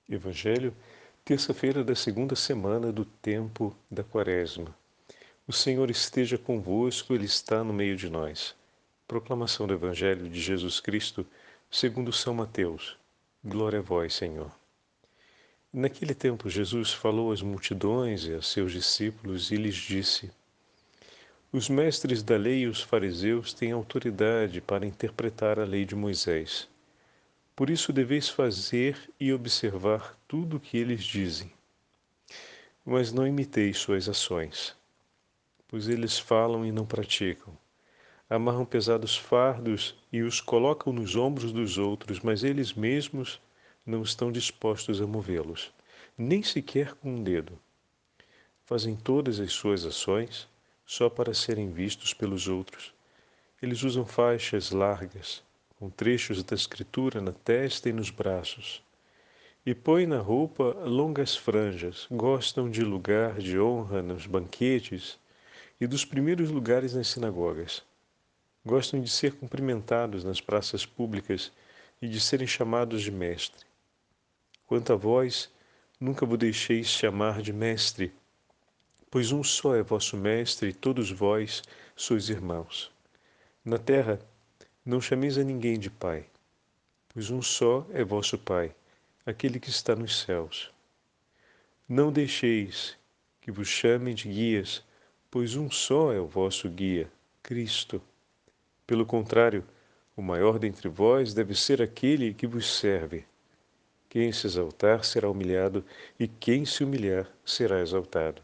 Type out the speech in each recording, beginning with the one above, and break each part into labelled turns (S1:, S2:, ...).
S1: Evangelho, terça-feira da segunda semana do tempo da Quaresma. O Senhor esteja convosco, Ele está no meio de nós. Proclamação do Evangelho de Jesus Cristo, segundo São Mateus. Glória a vós, Senhor. Naquele tempo, Jesus falou às multidões e a seus discípulos e lhes disse: Os mestres da lei e os fariseus têm autoridade para interpretar a lei de Moisés. Por isso deveis fazer e observar tudo o que eles dizem. Mas não imiteis suas ações, pois eles falam e não praticam. Amarram pesados fardos e os colocam nos ombros dos outros, mas eles mesmos não estão dispostos a movê-los, nem sequer com um dedo. Fazem todas as suas ações só para serem vistos pelos outros. Eles usam faixas largas, com trechos da Escritura na testa e nos braços, e põem na roupa longas franjas. Gostam de lugar de honra nos banquetes e dos primeiros lugares nas sinagogas. Gostam de ser cumprimentados nas praças públicas e de serem chamados de mestre. Quanto a vós, nunca vos deixeis chamar de mestre, pois um só é vosso mestre e todos vós sois irmãos. Na terra, não chameis a ninguém de pai, pois um só é vosso Pai, aquele que está nos céus. Não deixeis que vos chamem de guias, pois um só é o vosso guia, Cristo. Pelo contrário, o maior dentre vós deve ser aquele que vos serve. Quem se exaltar será humilhado, e quem se humilhar será exaltado.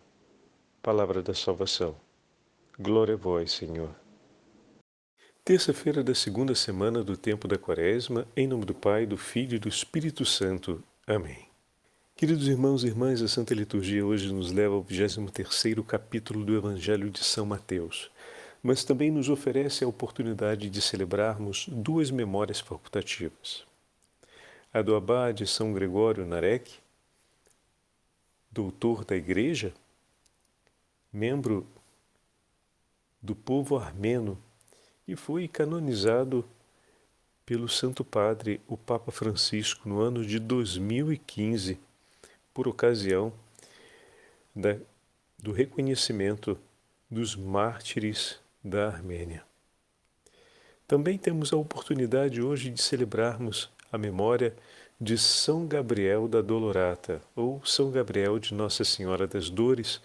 S1: Palavra da salvação. Glória a vós, Senhor. Terça-feira da segunda semana do tempo da Quaresma, em nome do Pai, do Filho e do Espírito Santo. Amém. Queridos irmãos e irmãs, a Santa Liturgia hoje nos leva ao 23º capítulo do Evangelho de São Mateus, mas também nos oferece a oportunidade de celebrarmos duas memórias facultativas. A do abade São Gregório Narek, doutor da Igreja, membro do povo armeno, e foi canonizado pelo Santo Padre, o Papa Francisco, no ano de 2015, por ocasião do reconhecimento dos mártires da Armênia. Também temos a oportunidade hoje de celebrarmos a memória de São Gabriel da Dolorata, ou São Gabriel de Nossa Senhora das Dores,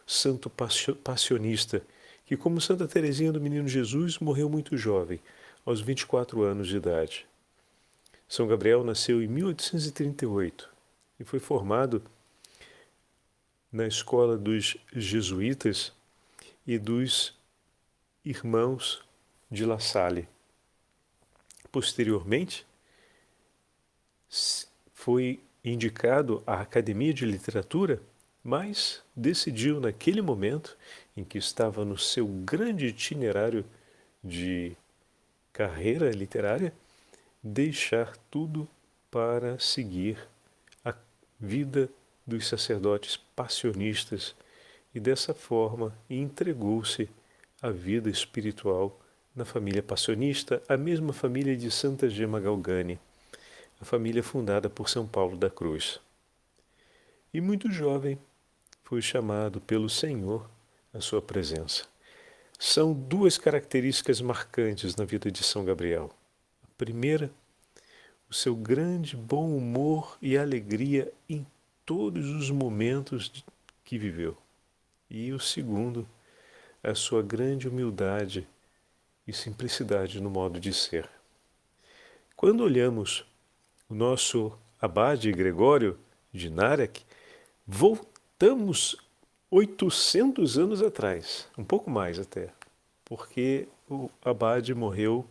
S1: santo passionista, que, como Santa Teresinha do Menino Jesus, morreu muito jovem, aos 24 anos de idade. São Gabriel nasceu em 1838 e foi formado na escola dos jesuítas e dos irmãos de La Salle. Posteriormente, foi indicado à Academia de Literatura, mas decidiu, naquele momento em que estava no seu grande itinerário de carreira literária, deixar tudo para seguir a vida dos sacerdotes passionistas e, dessa forma, entregou-se à vida espiritual na família passionista, a mesma família de Santa Gema Galgani, a família fundada por São Paulo da Cruz. E muito jovem foi chamado pelo Senhor à sua presença. São duas características marcantes na vida de São Gabriel. A primeira, o seu grande bom humor e alegria em todos os momentos que viveu. E o segundo, a sua grande humildade e simplicidade no modo de ser. Quando olhamos o nosso abade Gregório de Narek, voltamos 800 anos atrás, um pouco mais até, porque o abade morreu,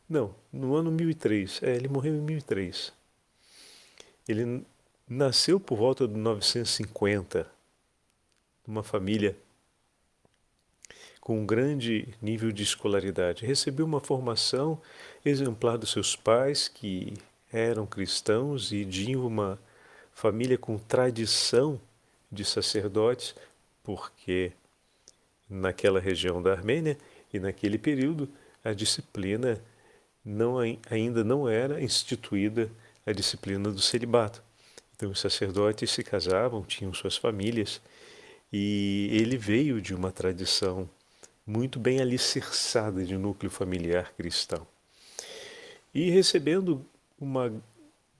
S1: no ano 1003, ele morreu em 1003. Ele nasceu por volta de 950, numa família com um grande nível de escolaridade. Recebeu uma formação exemplar dos seus pais, que eram cristãos e de uma família com tradição de sacerdotes, porque naquela região da Armênia e naquele período a disciplina ainda não era instituída, a disciplina do celibato. Então os sacerdotes se casavam, tinham suas famílias, e ele veio de uma tradição muito bem alicerçada de núcleo familiar cristão. E recebendo uma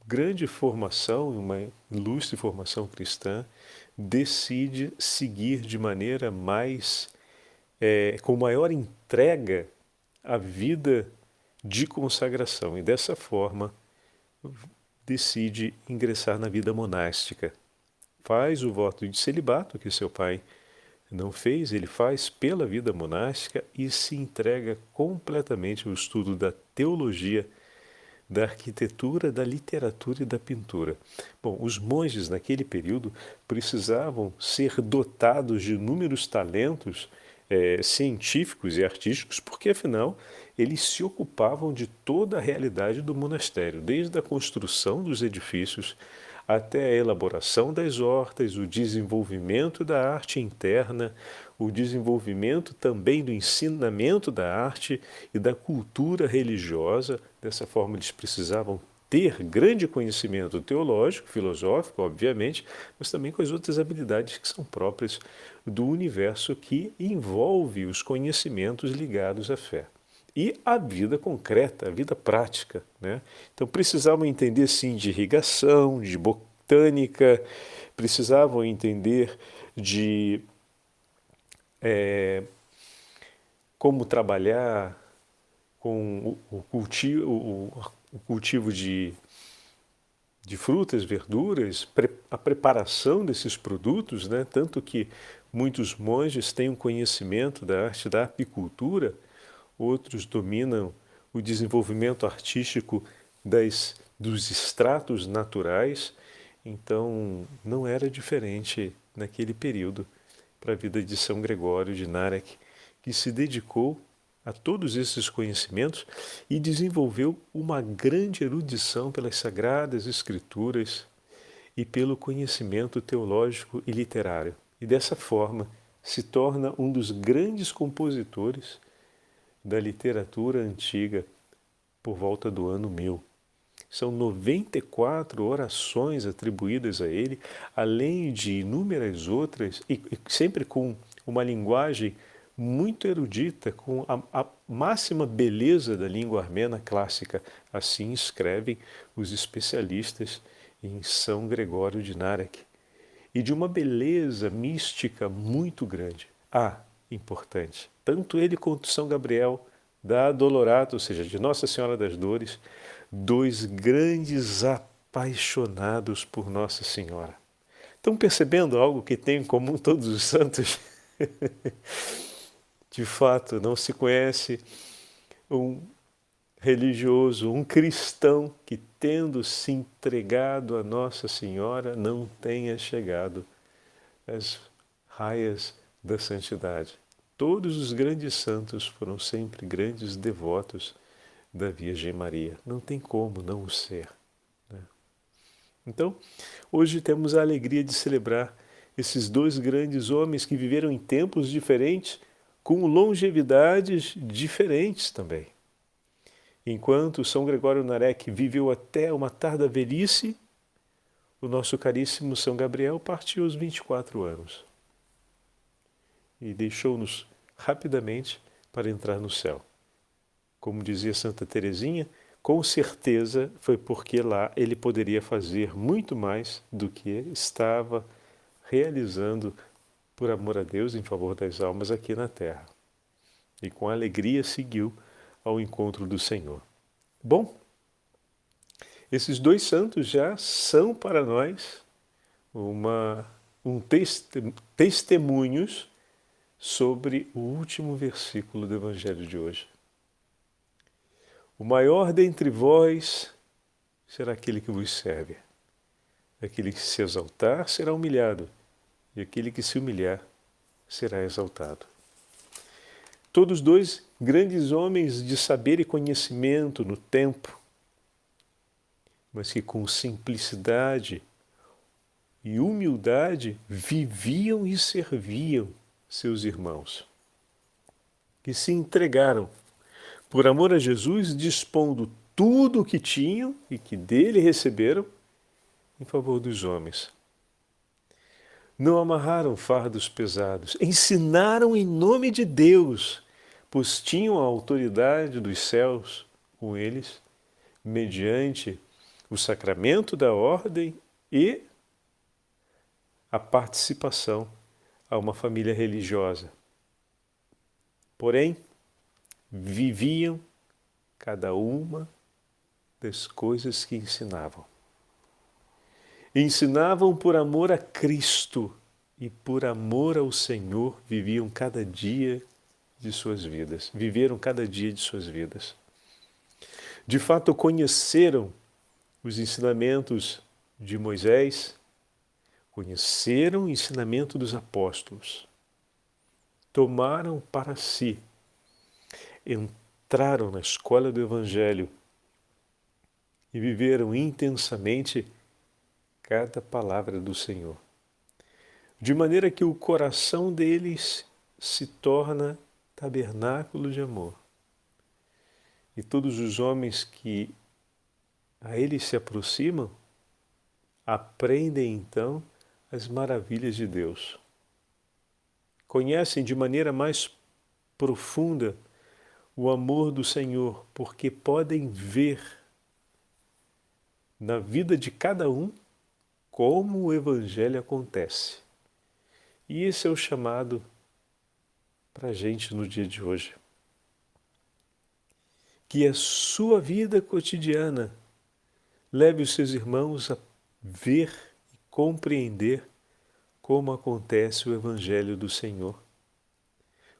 S1: grande formação, uma ilustre formação cristã, decide seguir de maneira mais, com maior entrega, a vida de consagração. E dessa forma decide ingressar na vida monástica. Faz o voto de celibato que seu pai não fez, ele faz pela vida monástica e se entrega completamente ao estudo da teologia, da arquitetura, da literatura e da pintura. Bom, os monges naquele período precisavam ser dotados de inúmeros talentos científicos e artísticos, porque afinal eles se ocupavam de toda a realidade do monastério, desde a construção dos edifícios até a elaboração das hortas, o desenvolvimento da arte interna, o desenvolvimento também do ensinamento da arte e da cultura religiosa. Dessa forma, eles precisavam ter grande conhecimento teológico, filosófico, obviamente, mas também com as outras habilidades que são próprias do universo que envolve os conhecimentos ligados à fé. E a vida concreta, a vida prática, né? Então precisavam entender sim de irrigação, de botânica, precisavam entender de como trabalhar com o cultivo de frutas, verduras, a preparação desses produtos, né? Tanto que muitos monges têm um conhecimento da arte da apicultura, outros dominam o desenvolvimento artístico dos extratos naturais. Então, não era diferente naquele período para a vida de São Gregório de Nárek, que se dedicou a todos esses conhecimentos e desenvolveu uma grande erudição pelas Sagradas Escrituras e pelo conhecimento teológico e literário. E dessa forma se torna um dos grandes compositores da literatura antiga por volta do ano 1000. São 94 orações atribuídas a ele, além de inúmeras outras, e sempre com uma linguagem muito erudita, com a máxima beleza da língua armena clássica. Assim escrevem os especialistas em São Gregório de Nárek. E de uma beleza mística muito grande. Importante, tanto ele quanto São Gabriel da Dolorata, ou seja, de Nossa Senhora das Dores, dois grandes apaixonados por Nossa Senhora. Estão percebendo algo que tem em comum todos os santos? De fato, não se conhece um religioso, um cristão que, tendo se entregado a Nossa Senhora, não tenha chegado às raias da santidade. Todos os grandes santos foram sempre grandes devotos da Virgem Maria. Não tem como não o ser, né? Então, hoje temos a alegria de celebrar esses dois grandes homens que viveram em tempos diferentes, com longevidades diferentes também. Enquanto São Gregório Nárek viveu até uma tarda velhice, o nosso caríssimo São Gabriel partiu aos 24 anos e deixou-nos rapidamente para entrar no céu. Como dizia Santa Teresinha, com certeza foi porque lá ele poderia fazer muito mais do que estava realizando por amor a Deus em favor das almas aqui na terra. E com alegria seguiu ao encontro do Senhor. Bom, esses dois santos já são para nós testemunhos sobre o último versículo do Evangelho de hoje. O maior dentre vós será aquele que vos serve. Aquele que se exaltar será humilhado, e aquele que se humilhar será exaltado. Todos dois grandes homens de saber e conhecimento no tempo, mas que com simplicidade e humildade viviam e serviam seus irmãos, que se entregaram por amor a Jesus, dispondo tudo o que tinham e que dele receberam, em favor dos homens. Não amarraram fardos pesados, ensinaram em nome de Deus, pois tinham a autoridade dos céus com eles, mediante o sacramento da ordem e a participação a uma família religiosa. Porém, viviam cada uma das coisas que ensinavam. Ensinavam por amor a Cristo e por amor ao Senhor viviam cada dia de suas vidas, viveram cada dia de suas vidas. De fato, conheceram os ensinamentos de Moisés, conheceram o ensinamento dos apóstolos, tomaram para si, entraram na escola do Evangelho e viveram intensamente cada palavra do Senhor, de maneira que o coração deles se torna tabernáculo de amor. E todos os homens que a eles se aproximam aprendem então as maravilhas de Deus. Conhecem de maneira mais profunda o amor do Senhor, porque podem ver na vida de cada um como o Evangelho acontece. E esse é o chamado para a gente no dia de hoje. Que a sua vida cotidiana leve os seus irmãos a ver e compreender como acontece o Evangelho do Senhor.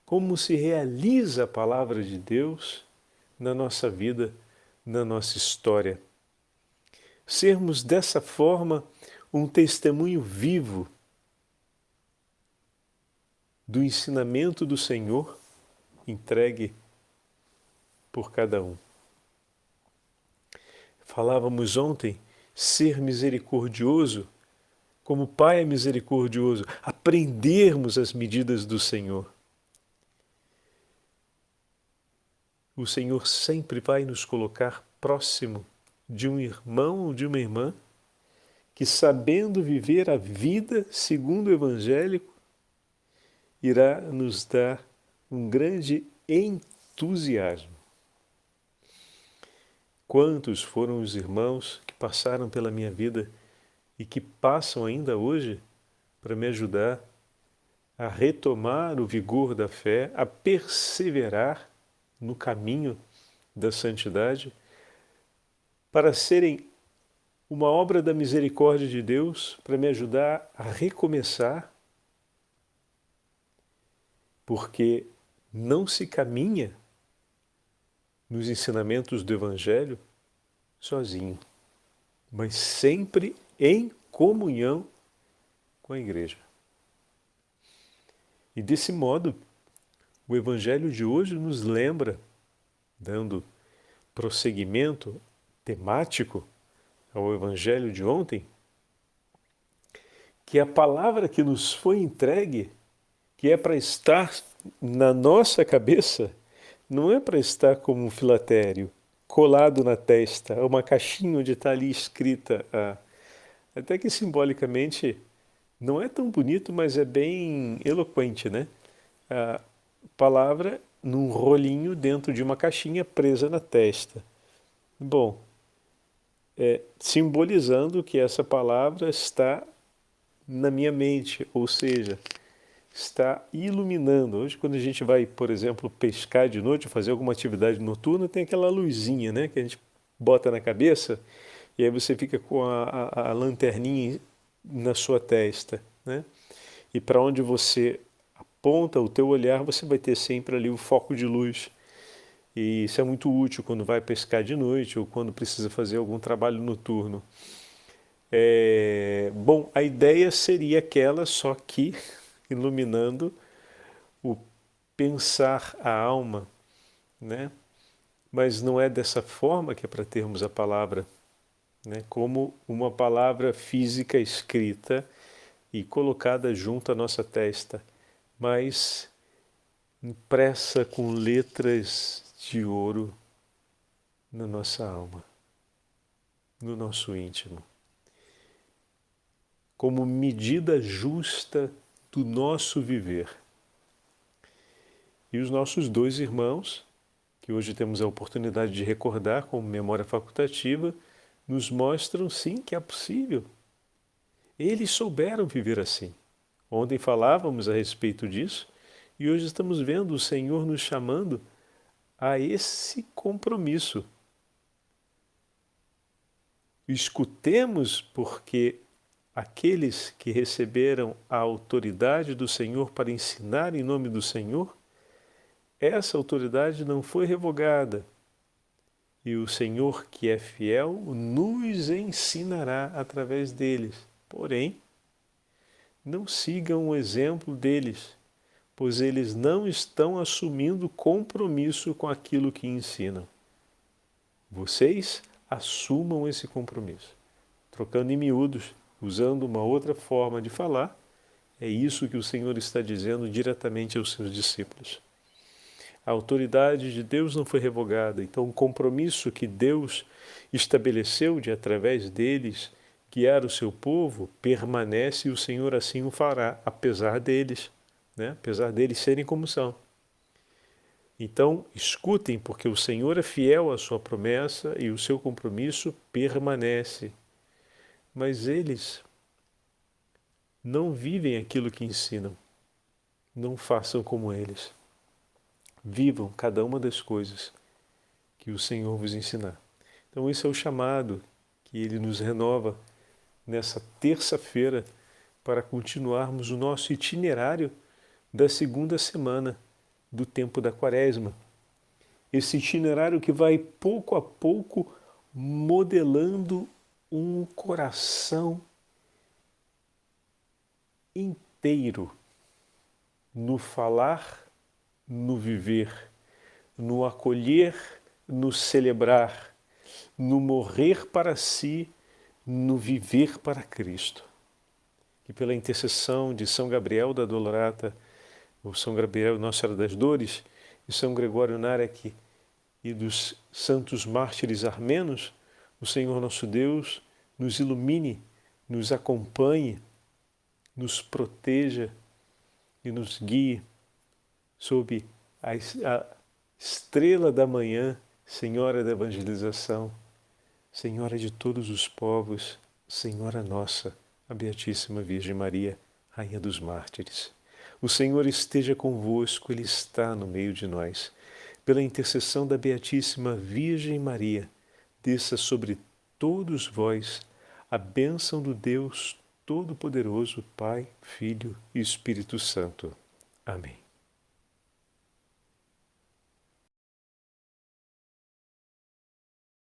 S1: Como se realiza a palavra de Deus na nossa vida, na nossa história. Sermos dessa forma um testemunho vivo do ensinamento do Senhor entregue por cada um. Falávamos ontem, ser misericordioso, como o Pai é misericordioso, aprendermos as medidas do Senhor. O Senhor sempre vai nos colocar próximo de um irmão ou de uma irmã que, sabendo viver a vida segundo o Evangelho, irá nos dar um grande entusiasmo. Quantos foram os irmãos que passaram pela minha vida e que passam ainda hoje para me ajudar a retomar o vigor da fé, a perseverar no caminho da santidade, para serem uma obra da misericórdia de Deus, para me ajudar a recomeçar, porque não se caminha nos ensinamentos do Evangelho sozinho, mas sempre em comunhão com a Igreja. E desse modo, o Evangelho de hoje nos lembra, dando prosseguimento temático ao Evangelho de ontem, que a palavra que nos foi entregue, que é para estar na nossa cabeça, não é para estar como um filatério, colado na testa, uma caixinha onde está ali escrita, até que simbolicamente não é tão bonito, mas é bem eloquente, né? A palavra num rolinho dentro de uma caixinha presa na testa. Bom, simbolizando que essa palavra está na minha mente, ou seja, está iluminando. Hoje, quando a gente vai, por exemplo, pescar de noite, fazer alguma atividade noturna, tem aquela luzinha, né, que a gente bota na cabeça e aí você fica com a lanterninha na sua testa, né? E para onde você aponta o teu olhar, você vai ter sempre ali o foco de luz. E isso é muito útil quando vai pescar de noite ou quando precisa fazer algum trabalho noturno. Bom, a ideia seria aquela, só que iluminando o pensar a alma, né? Mas não é dessa forma que é para termos a palavra, né? Como uma palavra física escrita e colocada junto à nossa testa, mas impressa com letras de ouro na nossa alma, no nosso íntimo. como medida justa do nosso viver. E os nossos dois irmãos, que hoje temos a oportunidade de recordar como memória facultativa, nos mostram sim que é possível. Eles souberam viver assim. Ontem falávamos a respeito disso e hoje estamos vendo o Senhor nos chamando a esse compromisso. Escutemos, porque aqueles que receberam a autoridade do Senhor para ensinar em nome do Senhor, essa autoridade não foi revogada. E o Senhor, que é fiel, nos ensinará através deles. Porém, não sigam o exemplo deles, pois eles não estão assumindo compromisso com aquilo que ensinam. Vocês assumam esse compromisso. Trocando em miúdos, usando uma outra forma de falar, é isso que o Senhor está dizendo diretamente aos seus discípulos. A autoridade de Deus não foi revogada, então o compromisso que Deus estabeleceu de através deles guiar o seu povo permanece e o Senhor assim o fará, apesar deles, apesar deles serem como são. Então, escutem, porque o Senhor é fiel à sua promessa e o seu compromisso permanece. Mas eles não vivem aquilo que ensinam. Não façam como eles. Vivam cada uma das coisas que o Senhor vos ensinar. Então, esse é o chamado que Ele nos renova nessa terça-feira para continuarmos o nosso itinerário da segunda semana do tempo da Quaresma. Esse itinerário que vai pouco a pouco modelando um coração inteiro no falar, no viver, no acolher, no celebrar, no morrer para si, no viver para Cristo. Que pela intercessão de São Gabriel da Dolorata, o São Gabriel, Nossa Senhora das Dores, e São Gregório Narek e dos santos mártires armenos, o Senhor nosso Deus nos ilumine, nos acompanhe, nos proteja e nos guie sob a estrela da manhã, Senhora da evangelização, Senhora de todos os povos, Senhora nossa, a Beatíssima Virgem Maria, Rainha dos Mártires. O Senhor esteja convosco, Ele está no meio de nós. Pela intercessão da Beatíssima Virgem Maria, desça sobre todos vós a bênção do Deus Todo-Poderoso, Pai, Filho e Espírito Santo. Amém.